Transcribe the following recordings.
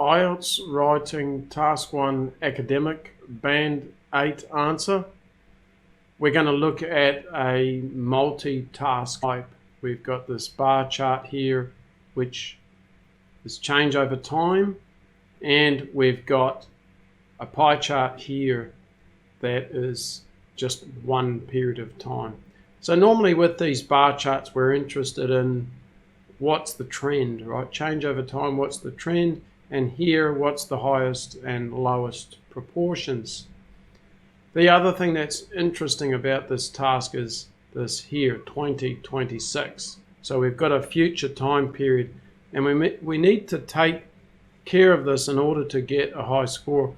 IELTS Writing Task 1 Academic Band 8 answer. We're going to look at a multi-task type. We've got this bar chart here, which is change over time, and we've got a pie chart here that is just one period of time. So normally with these bar charts, we're interested in what's the trend, right? Change over time, what's the trend? And here, what's the highest and lowest proportions? The other thing that's interesting about this task is this here, 2026. So we've got a future time period, and we need to take care of this in order to get a high score.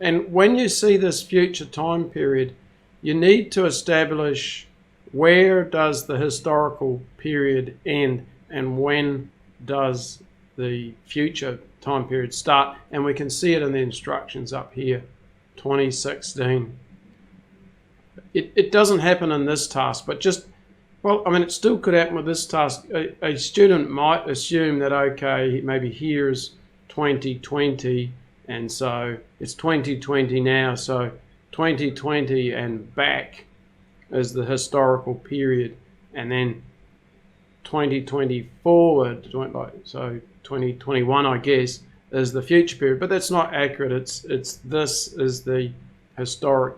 And when you see this future time period, you need to establish where does the historical period end and when does the future time period start. And we can see it in the instructions up here, 2016. It doesn't happen in this task, but just, well, I mean, it still could happen with this task. A student might assume that, okay, maybe here's 2020, and so it's 2020 now, so 2020 and back is the historical period, and then 2020 forward, so 2021, I guess, is the future period. But that's not accurate. It's this is the historic.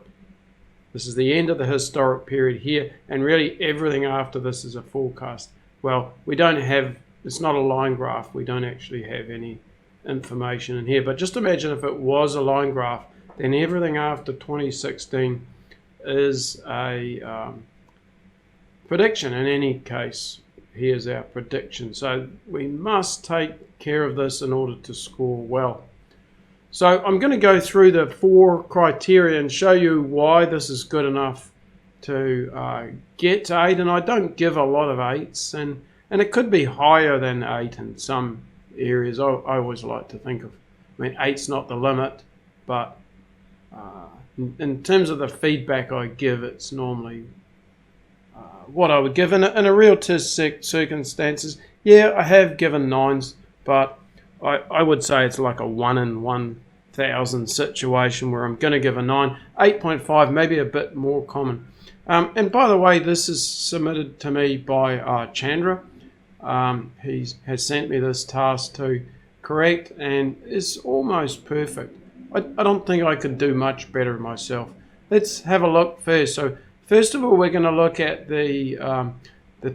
This is the end of the historic period here, and really everything after this is a forecast. Well, we don't have, it's not a line graph. We don't actually have any information in here. But just imagine if it was a line graph, then everything after 2016 is a prediction. In any case, here's our prediction. So we must take care of this in order to score well. So I'm going to go through the 4 criteria and show you why this is good enough to get to 8. And I don't give a lot of 8s, and it could be higher than 8 in some areas. I always like to think of, I mean, 8's not the limit, but in terms of the feedback I give, it's normally what I would give in a real test circumstances. Yeah, I have given 9s, but I would say it's like a 1 in 1,000 situation where I'm going to give a 9. 8.5, maybe a bit more common. And by the way, this is submitted to me by Chandra. He has sent me this task to correct, and it's almost perfect. I don't think I could do much better myself. Let's have a look first. So first of all, we're going to look at the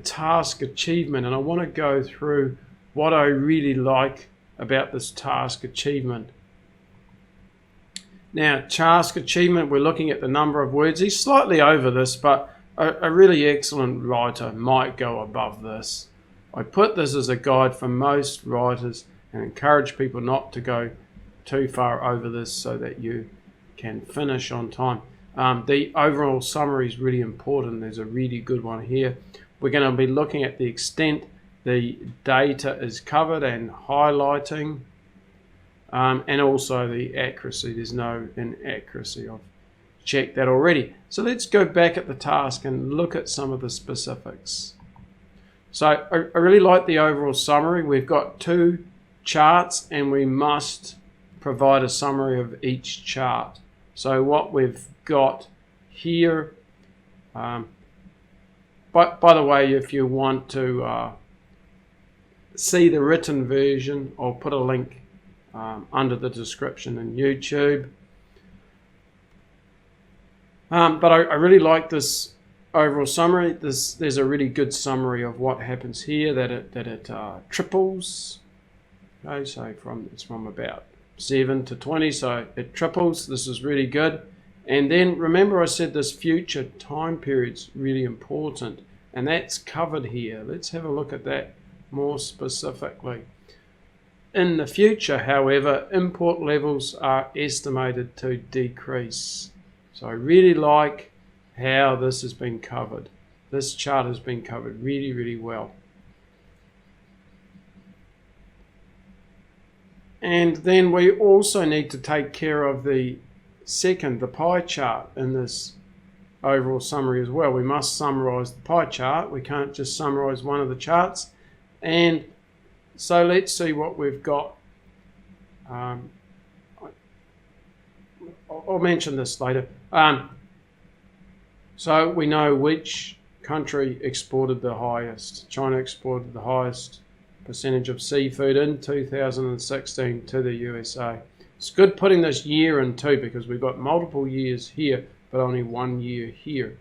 task achievement, and I want to go through what I really like about this task achievement. Now, task achievement, we're looking at the number of words. He's slightly over this, but a really excellent writer might go above this. I put this as a guide for most writers and encourage people not to go too far over this so that you can finish on time. The overall summary is really important. There's a really good one here. We're going to be looking at the extent the data is covered and highlighting, and also the accuracy. There's no inaccuracy. I've checked that already. So let's go back at the task and look at some of the specifics. So I really like the overall summary. We've got 2 charts, and we must provide a summary of each chart. So what we've got here, by the way, if you want to see the written version, I'll put a link under the description in YouTube. But I really like this overall summary. There's a really good summary of what happens here, that it triples. Okay, so it's from about 7 to 20, so it triples. This is really good. And then remember I said this future time period's really important, and that's covered here. Let's have a look at that more specifically. In the future, however, import levels are estimated to decrease. So I really like how this has been covered. This chart has been covered really, really well. And then we also need to take care of the pie chart in this overall summary as well. We must summarize the pie chart. We can't just summarize one of the charts. And so let's see what we've got Um, I'll mention this later. So we know which country exported the highest. China exported the highest percentage of seafood in 2016 to the USA. It's good putting this year in too, because we've got multiple years here, but only 1 year here.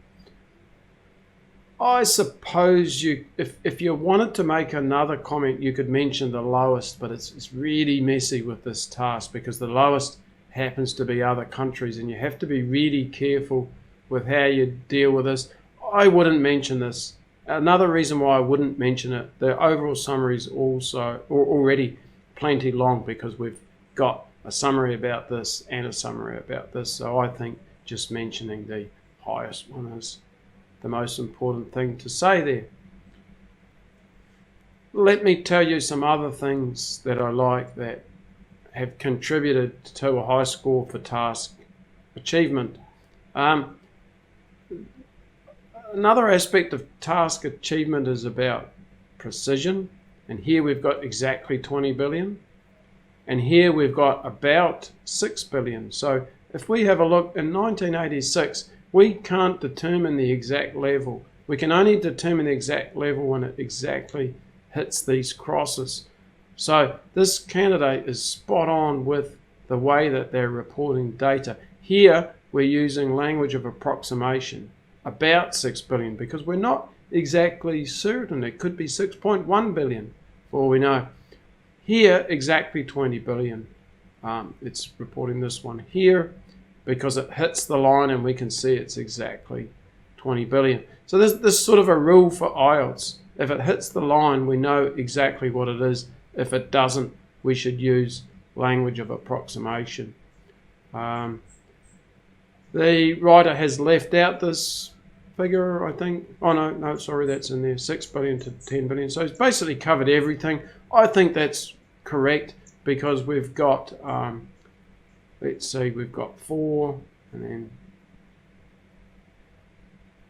I suppose if you wanted to make another comment, you could mention the lowest, but it's really messy with this task, because the lowest happens to be other countries, and you have to be really careful with how you deal with this. I wouldn't mention this. Another reason why I wouldn't mention it, the overall summary is also already plenty long, because we've got a summary about this and a summary about this. So I think just mentioning the highest one is the most important thing to say there. Let me tell you some other things that I like that have contributed to a high score for task achievement. Another aspect of task achievement is about precision, and here we've got exactly 20 billion, and here we've got about 6 billion. So if we have a look in 1986, we can't determine the exact level. We can only determine the exact level when it exactly hits these crosses. So this candidate is spot on with the way that they're reporting data. Here we're using language of approximation, about 6 billion, because we're not exactly certain. It could be 6.1 billion for all we know. Here, exactly 20 billion. It's reporting this one here because it hits the line and we can see it's exactly 20 billion. So there's sort of a rule for IELTS. If it hits the line, we know exactly what it is. If it doesn't, we should use language of approximation. The writer has left out this figure, I think. Oh, no, sorry, that's in there. 6 billion to 10 billion. So it's basically covered everything. I think that's correct, because we've got, let's see, we've got 4 and then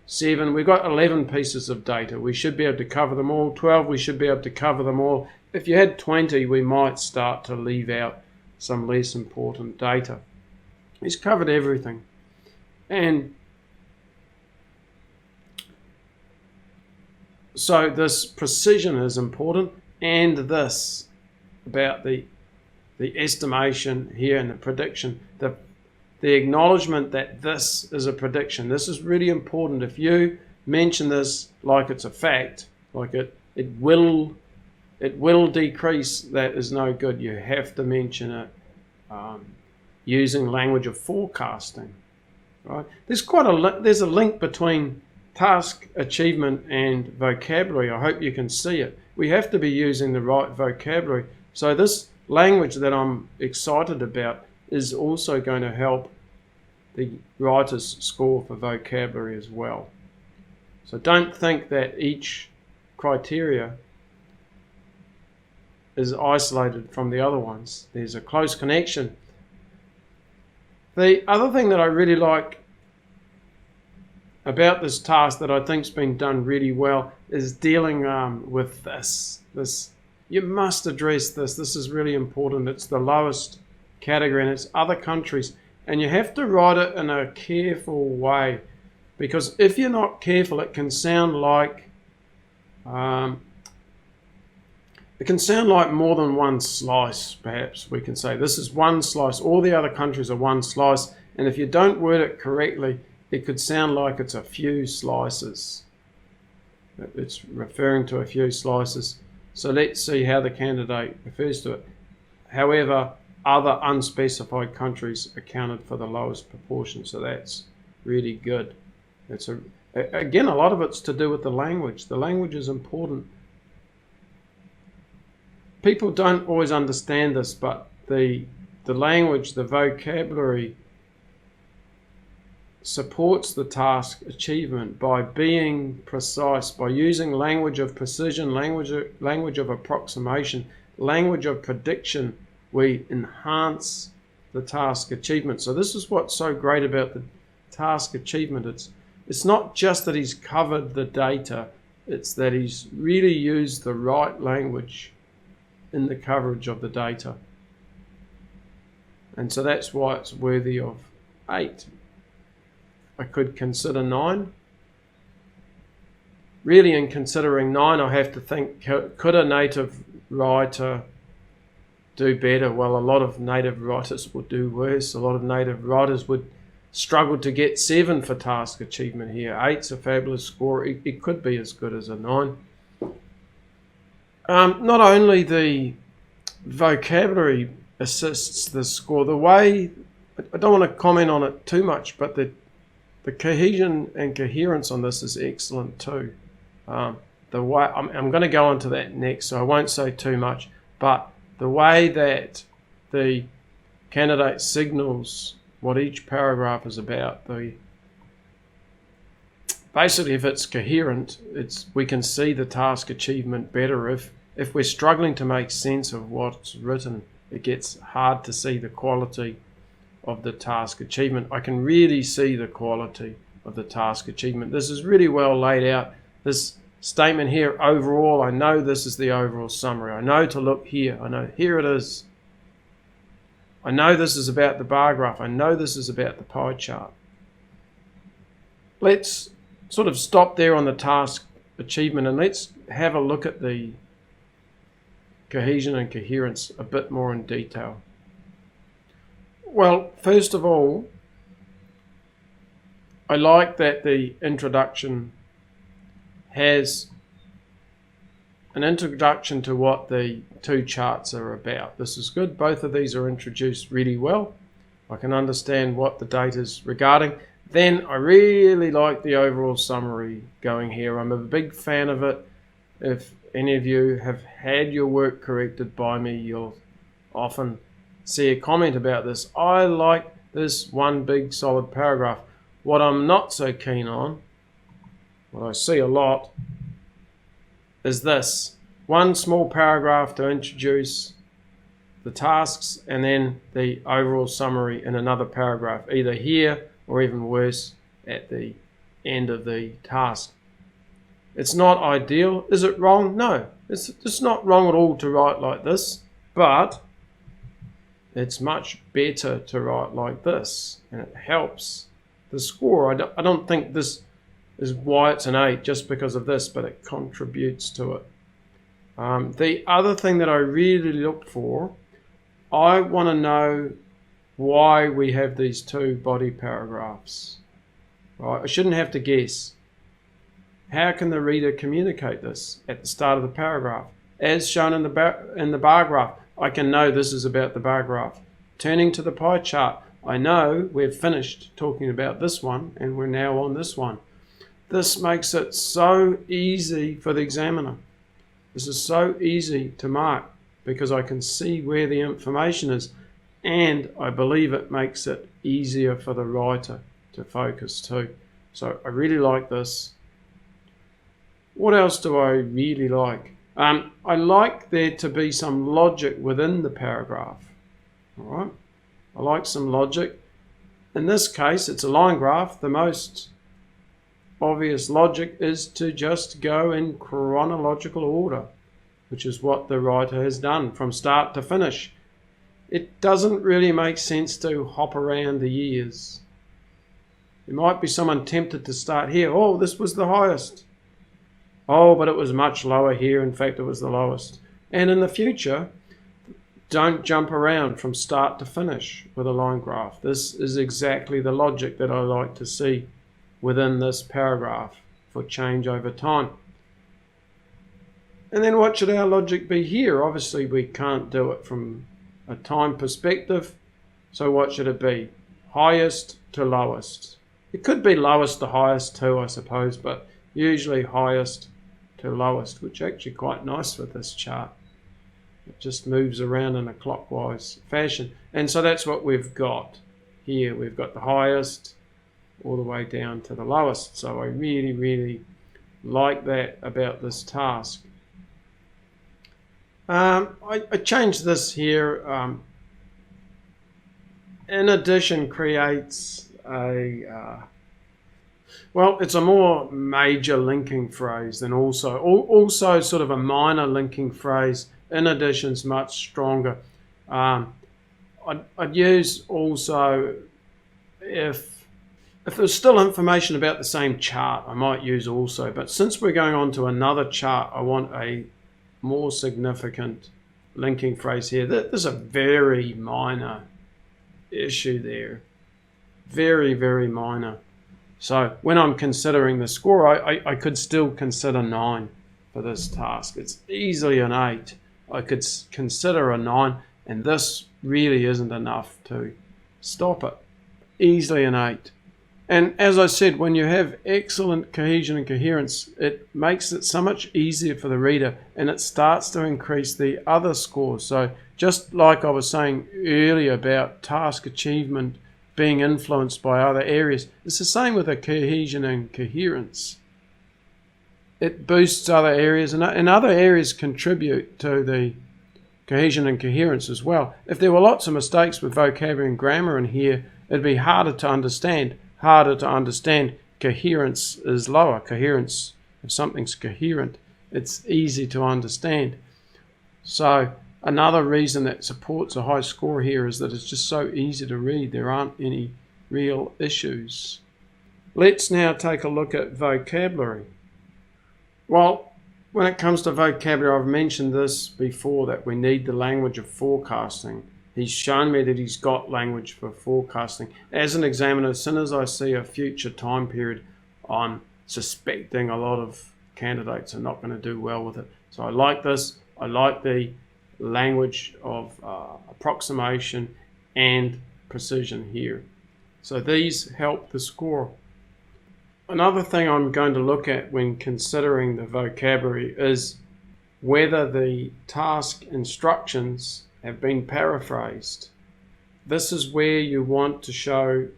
7. We've got 11 pieces of data. We should be able to cover them all. 12, we should be able to cover them all. If you had 20, we might start to leave out some less important data. He's covered everything. And so this precision is important, and this about the estimation here and the prediction, the acknowledgement that this is a prediction. This is really important. If you mention this like it's a fact, like it will decrease, that is no good. You have to mention it using language of forecasting. Right? There's a link between task achievement and vocabulary. I hope you can see it. We have to be using the right vocabulary. So this language that I'm excited about is also going to help the writer's score for vocabulary as well. So don't think that each criteria is isolated from the other ones. There's a close connection. The other thing that I really like about this task that I think's been done really well is dealing with this. You must address this. This is really important. It's the lowest category, and it's other countries. And you have to write it in a careful way, because if you're not careful, it can sound like more than one slice. Perhaps we can say this is one slice. All the other countries are one slice. And if you don't word it correctly, it could sound like it's a few slices. It's referring to a few slices. So let's see how the candidate refers to it. However, other unspecified countries accounted for the lowest proportion. So that's really good. Again, a lot of it's to do with the language. The language is important. People don't always understand this, but the language, the vocabulary supports the task achievement by being precise, by using language of precision, language of approximation, language of prediction. We enhance the task achievement. So this is what's so great about the task achievement. It's not just that he's covered the data, it's that he's really used the right language in the coverage of the data. And so that's why it's worthy of 8. I could consider 9. Really, in considering 9, I have to think, could a native writer do better? Well, a lot of native writers would do worse. A lot of native writers would struggle to get 7 for task achievement here. 8's a fabulous score. It could be as good as a 9. Not only the vocabulary assists the score, the way, I don't want to comment on it too much, but the cohesion and coherence on this is excellent too. The way I'm going to go on to that next, so I won't say too much, but the way that the candidate signals what each paragraph is about, basically if it's coherent, we can see the task achievement better. If we're struggling to make sense of what's written, it gets hard to see the quality of the task achievement. I can really see the quality of the task achievement. This is really well laid out. This statement here, overall, I know this is the overall summary. I know to look here. I know here it is. I know this is about the bar graph. I know this is about the pie chart. Let's sort of stop there on the task achievement and let's have a look at the cohesion and coherence a bit more in detail. Well, first of all, I like that the introduction has an introduction to what the 2 charts are about. This is good. Both of these are introduced really well. I can understand what the data is regarding. Then I really like the overall summary going here. I'm a big fan of it. If any of you have had your work corrected by me, you'll often see a comment about this. I like this one big solid paragraph. What I'm not so keen on, what I see a lot, is this. One small paragraph to introduce the tasks and then the overall summary in another paragraph, either here or even worse at the end of the task. It's not ideal. Is it wrong? No, it's not wrong at all to write like this, but it's much better to write like this, and it helps the score. I don't think this is why it's an 8 just because of this, but it contributes to it. The other thing that I really look for, I want to know why we have these 2 body paragraphs. Right? I shouldn't have to guess. How can the reader communicate this at the start of the paragraph? As shown in the bar graph, I can know this is about the bar graph. Turning to the pie chart, I know we've finished talking about this one and we're now on this one. This makes it so easy for the examiner. This is so easy to mark because I can see where the information is, and I believe it makes it easier for the writer to focus too. So I really like this. What else do I really like? I like there to be some logic within the paragraph. All right, I like some logic. In this case, it's a line graph. The most obvious logic is to just go in chronological order, which is what the writer has done from start to finish. It doesn't really make sense to hop around the years. There might be someone tempted to start here. Oh, this was the highest. Oh, but it was much lower here. In fact, it was the lowest. And in the future, don't jump around from start to finish with a line graph. This is exactly the logic that I like to see within this paragraph for change over time. And then what should our logic be here? Obviously, we can't do it from a time perspective. So what should it be? Highest to lowest. It could be lowest to highest too, I suppose, but usually highest to lowest, which is actually quite nice with this chart. It just moves around in a clockwise fashion. And so that's what we've got here. We've got the highest all the way down to the lowest. So I really, really like that about this task. I changed this here. In addition creates a well, it's a more major linking phrase than also sort of a minor linking phrase. In addition's much stronger. I I'd use also, if there's still information about the same chart, I might use also. But since we're going on to another chart, I want a more significant linking phrase here. There's a very minor issue there. Very, very minor. So when I'm considering the score, I could still consider 9 for this task. It's easily an 8. I could consider a 9, and this really isn't enough to stop it. Easily an 8. And as I said, when you have excellent cohesion and coherence, it makes it so much easier for the reader, and it starts to increase the other scores. So just like I was saying earlier about task achievement being influenced by other areas, it's the same with a cohesion and coherence. It boosts other areas, and other areas contribute to the cohesion and coherence as well. If there were lots of mistakes with vocabulary and grammar in here, it'd be harder to understand. Coherence is lower. Coherence, if something's coherent, it's easy to understand. So another reason that supports a high score here is that it's just so easy to read. There aren't any real issues. Let's now take a look at vocabulary. Well, when it comes to vocabulary, I've mentioned this before, that we need the language of forecasting. He's shown me that he's got language for forecasting. As an examiner, as soon as I see a future time period, I'm suspecting a lot of candidates are not going to do well with it. So I like this. I like the language of approximation and precision here. So these help the score. Another thing I'm going to look at when considering the vocabulary is whether the task instructions have been paraphrased. This is where you want to show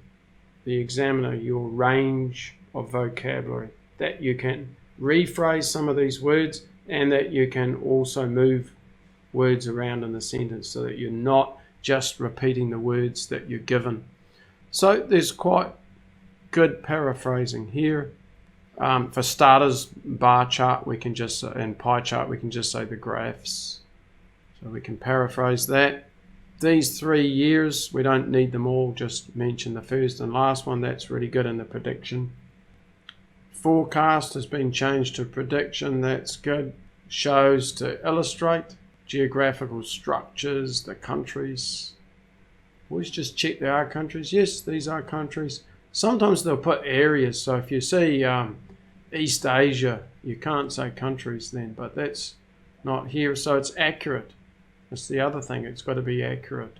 the examiner your range of vocabulary, that you can rephrase some of these words and that you can also move words around in the sentence so that you're not just repeating the words that you're given. So there's quite good paraphrasing here. For starters, bar chart we can just, and pie chart we can just say the graphs. So we can paraphrase that. These 3 years, we don't need them all, just mention the first and last one. That's really good in the prediction. Forecast has been changed to prediction. That's good. Shows to illustrate. Geographical structures, the countries. Always just check there are countries. Yes, these are countries. Sometimes they'll put areas. So if you see East Asia, you can't say countries then, but that's not here. So it's accurate. That's the other thing. It's got to be accurate.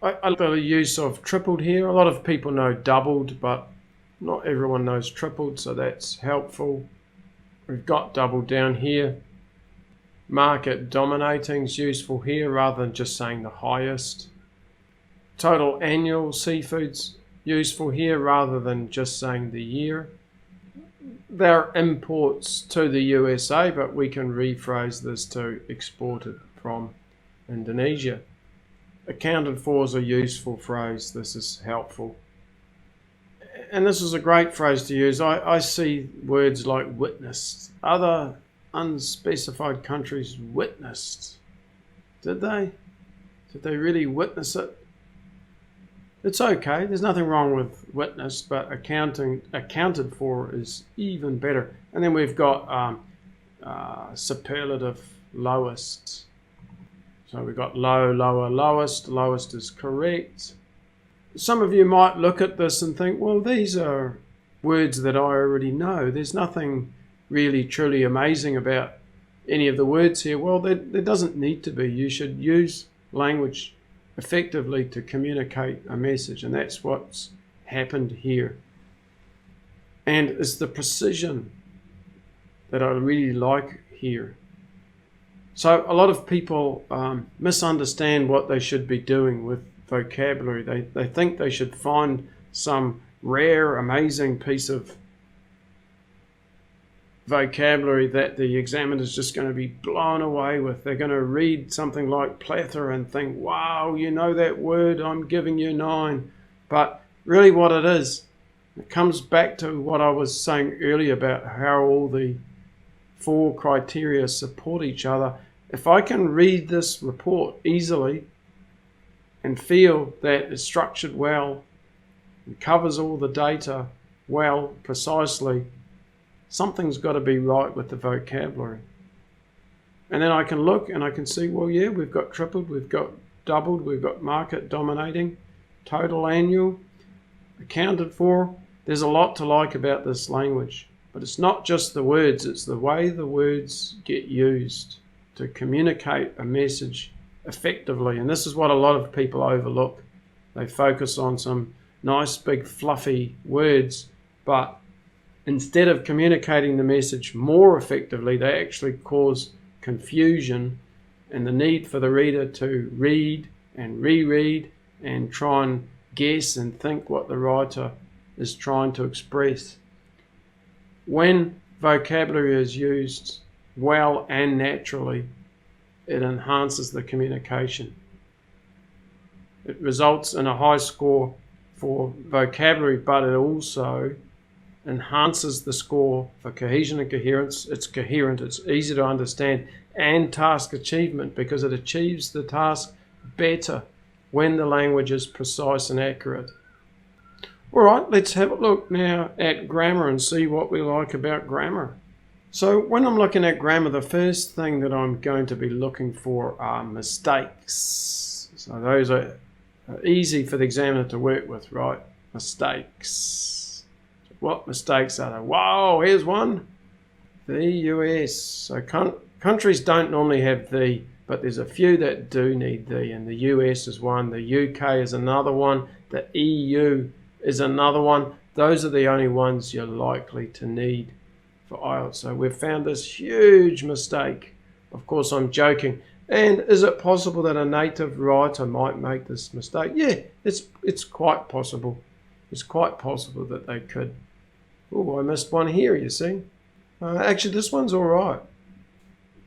I like the use of tripled here. A lot of people know doubled, but not everyone knows tripled, so that's helpful. We've got doubled down here. Market dominating is useful here rather than just saying the highest. Total annual seafoods useful here rather than just saying the year. They're imports to the USA, but we can rephrase this to exported from Indonesia. Accounted for is a useful phrase. This is helpful. And this is a great phrase to use. I see words like witnessed. Other unspecified countries witnessed. Did they? Did they really witness it? It's okay. There's nothing wrong with witness, but accounted for is even better. And then we've got superlative lowest. So we've got low, lower, lowest. Lowest is correct. Some of you might look at this and think, well, these are words that I already know. There's nothing really truly amazing about any of the words here. Well, there doesn't need to be. You should use language effectively to communicate a message, and that's what's happened here. And it's the precision that I really like here. So a lot of people misunderstand what they should be doing with vocabulary. They think they should find some rare, amazing piece of vocabulary that the examiner's just going to be blown away with. They're going to read something like plethora and think, wow, you know that word, I'm giving you 9. But really what it is, it comes back to what I was saying earlier about how all the 4 criteria support each other. If I can read this report easily and feel that it's structured well and covers all the data well, precisely, something's got to be right with the vocabulary. And then I can look and I can see, well, yeah, we've got tripled, we've got doubled, we've got market dominating, total annual, accounted for. There's a lot to like about this language. But it's not just the words, it's the way the words get used to communicate a message effectively. And this is what a lot of people overlook. They focus on some nice, big, fluffy words, but instead of communicating the message more effectively, they actually cause confusion and the need for the reader to read and reread and try and guess and think what the writer is trying to express. When vocabulary is used well and naturally, it enhances the communication. It results in a high score for vocabulary, but it also enhances the score for cohesion and coherence. It's coherent, it's easy to understand, and task achievement, because it achieves the task better when the language is precise and accurate. All right, let's have a look now at grammar and see what we like about grammar. So when I'm looking at grammar, the first thing that I'm going to be looking for are mistakes. So those are easy for the examiner to work with, right? Mistakes. What mistakes are there? Whoa, here's one. The US. So countries don't normally have the, but there's a few that do need the, and the US is one, the UK is another one, the EU is another one. Those are the only ones you're likely to need for IELTS. So we've found this huge mistake. Of course, I'm joking. And is it possible that a native writer might make this mistake? Yeah, it's quite possible. It's quite possible that they could. Oh, I missed one here, you see. Actually, this one's all right.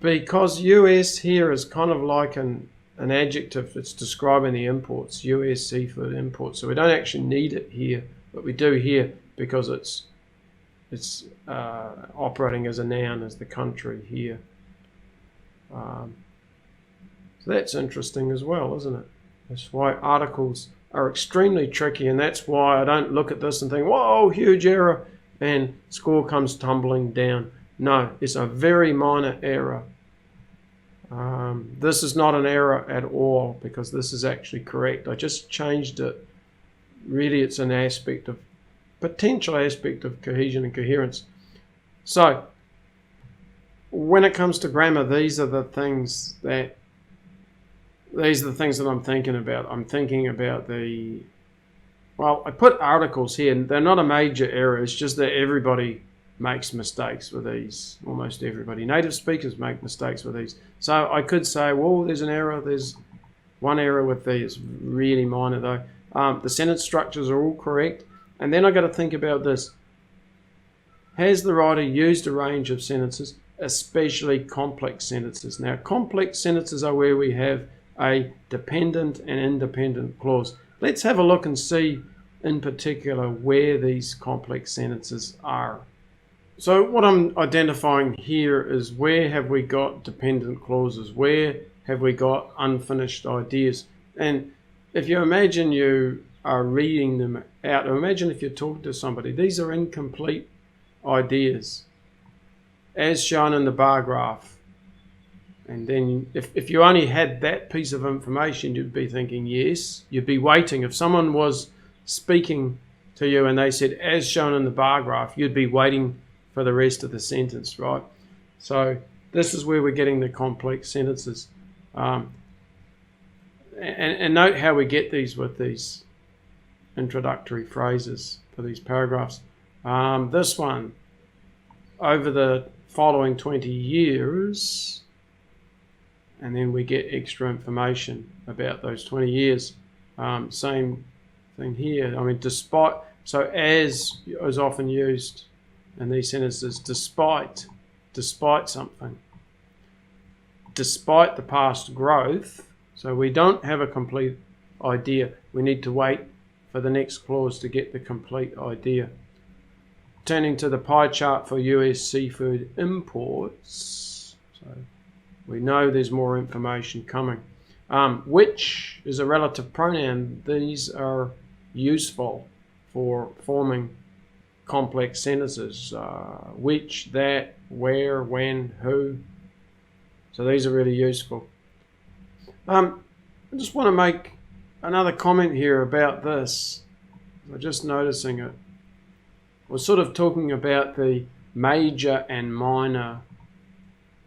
Because US here is kind of like an adjective. It's describing the imports, US seafood imports. So we don't actually need it here, but we do here because it's operating as a noun, as the country here. So that's interesting as well, isn't it? That's why articles are extremely tricky, and that's why I don't look at this and think, whoa, huge error, and score comes tumbling down. No, it's a very minor error. This is not an error at all because this is actually correct. I just changed it. Really, it's an aspect of, potential aspect of cohesion and coherence. So, when it comes to grammar, these are the things that I'm thinking about. I'm thinking about well, I put articles here, and they're not a major error. It's just that everybody makes mistakes with these. Almost everybody. Native speakers make mistakes with these. So I could say, well, there's an error. There's one error with these. It's really minor, though. The sentence structures are all correct. And then I got to think about this. Has the writer used a range of sentences, especially complex sentences? Now, complex sentences are where we have a dependent and independent clause. Let's have a look and see in particular where these complex sentences are. So what I'm identifying here is where have we got dependent clauses, where have we got unfinished ideas. And if you imagine you are reading them out, or imagine if you're talking to somebody, these are incomplete ideas as shown in the bar graph. And then if you only had that piece of information, you'd be thinking, yes. You'd be waiting. If someone was speaking to you and they said, as shown in the bar graph, you'd be waiting for the rest of the sentence, right? So this is where we're getting the complex sentences. And note how we get these with these introductory phrases for these paragraphs. This one, over the following 20 years... and then we get extra information about those 20 years. Same thing here. I mean, despite, so as is often used in these sentences, despite something. Despite the past growth, so we don't have a complete idea. We need to wait for the next clause to get the complete idea. Turning to the pie chart for US seafood imports. So we know there's more information coming. Which is a relative pronoun. These are useful for forming complex sentences. Which, that, where, when, who. So these are really useful. I just want to make another comment here about this. I'm just noticing it. We're sort of talking about the major and minor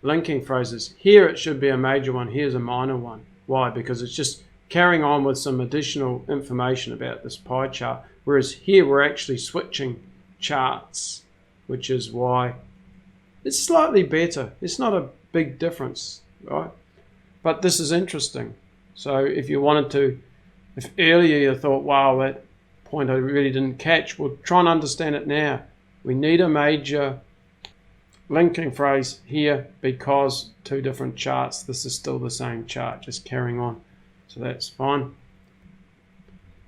linking phrases. Here it should be a major one. Here's a minor one. Why? Because it's just carrying on with some additional information about this pie chart. Whereas here we're actually switching charts, which is why it's slightly better. It's not a big difference, right? But this is interesting. So if you wanted to, if earlier you thought, wow, that point I really didn't catch, we'll try and understand it now. We need a major linking phrase here because two different charts. This is still the same chart, just carrying on. So that's fine.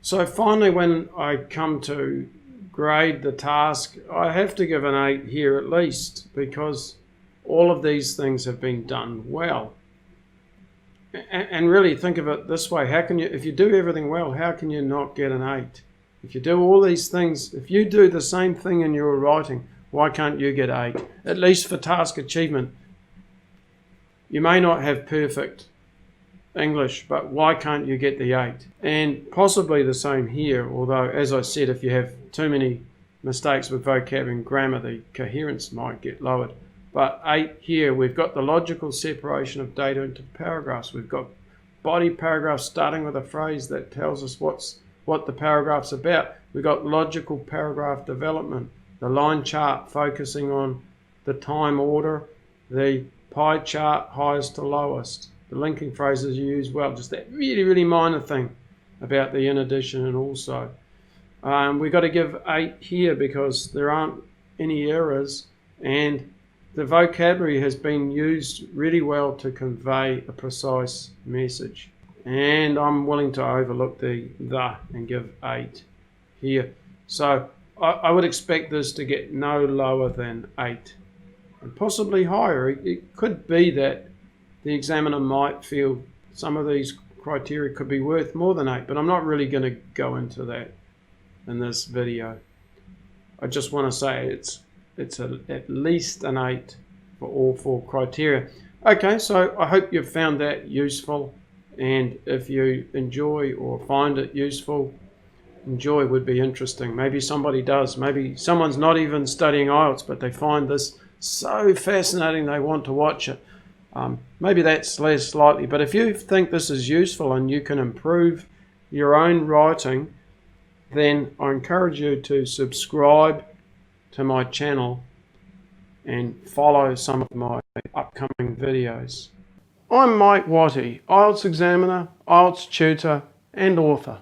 So finally, when I come to grade the task, I have to give an 8 here at least, because all of these things have been done well. And really think of it this way. How can you, if you do everything well, how can you not get an 8? If you do all these things, if you do the same thing in your writing, why can't you get 8? At least for task achievement. You may not have perfect English, but why can't you get the 8? And possibly the same here, although, as I said, if you have too many mistakes with vocabulary and grammar, the coherence might get lowered. But 8 here, we've got the logical separation of data into paragraphs. We've got body paragraphs starting with a phrase that tells us what the paragraph's about. We've got logical paragraph development, the line chart focusing on the time order, the pie chart highest to lowest, the linking phrases you use well, just that really, really minor thing about the in addition and also. We've got to give 8 here because there aren't any errors, and the vocabulary has been used really well to convey a precise message. And I'm willing to overlook the and give 8 here. So I would expect this to get no lower than 8 and possibly higher. It could be that the examiner might feel some of these criteria could be worth more than 8, but I'm not really going to go into that in this video. I just want to say it's at least an 8 for all 4 criteria. Okay, so I hope you've found that useful, and if you enjoy or find it useful, enjoy would be interesting. Maybe somebody does. Maybe someone's not even studying IELTS, but they find this so fascinating they want to watch it. Maybe that's less likely, but if you think this is useful and you can improve your own writing, then I encourage you to subscribe to my channel and follow some of my upcoming videos. I'm Mike Watty, IELTS examiner, IELTS tutor and author.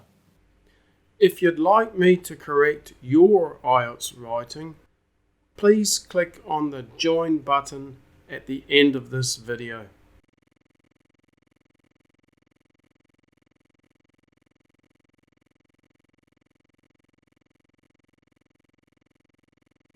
If you'd like me to correct your IELTS writing, please click on the join button at the end of this video.